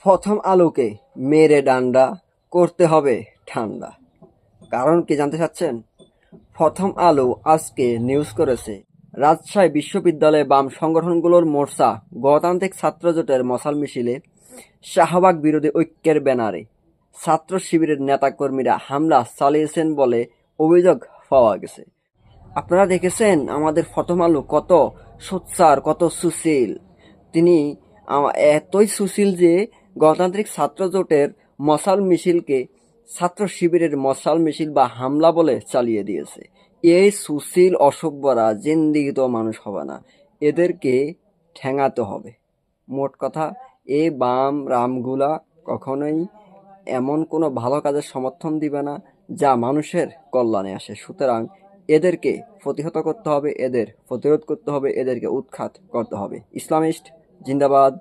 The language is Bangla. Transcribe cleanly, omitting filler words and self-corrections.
প্রথম আলোকে মেরে ডান্ডা, করতে হবে ঠান্ডা। কারণ কি জানতে চাচ্ছেন? প্রথম আলো আজকে নিউজ করেছে, রাজশাহী বিশ্ববিদ্যালয়ে বাম সংগঠনগুলোর মোর্চা গণতান্ত্রিক ছাত্রজোটের মশাল মিছিলে শাহবাগ বিরোধী ঐক্যের ব্যানারে ছাত্র শিবিরের নেতাকর্মীরা হামলা চালিয়েছেন বলে অভিযোগ পাওয়া গেছে। আপনারা দেখেছেন আমাদের প্রথম আলো কত সোচ্চার, কত সুশীল। তিনি এতই সুশীল যে গণতান্ত্রিক ছাত্র জোটের মশাল মিছিলকে ছাত্র শিবিরের মশাল মিছিল বা হামলা বলে চালিয়ে দিয়েছে। এই সুশীল অসভ্যরা জিন্দিগিতেও মানুষ হবে না, এদেরকে ঠেঙাতে হবে। মোট কথা, এই বাম রামগুলা কখনোই এমন কোনো ভালো কাজের সমর্থন দিবে না যা মানুষের কল্যাণে আসে। সুতরাং এদেরকে প্রতিহত করতে হবে, এদের প্রতিরোধ করতে হবে, এদেরকে উৎখাত করতে হবে। ইসলামিস্ট জিন্দাবাদ।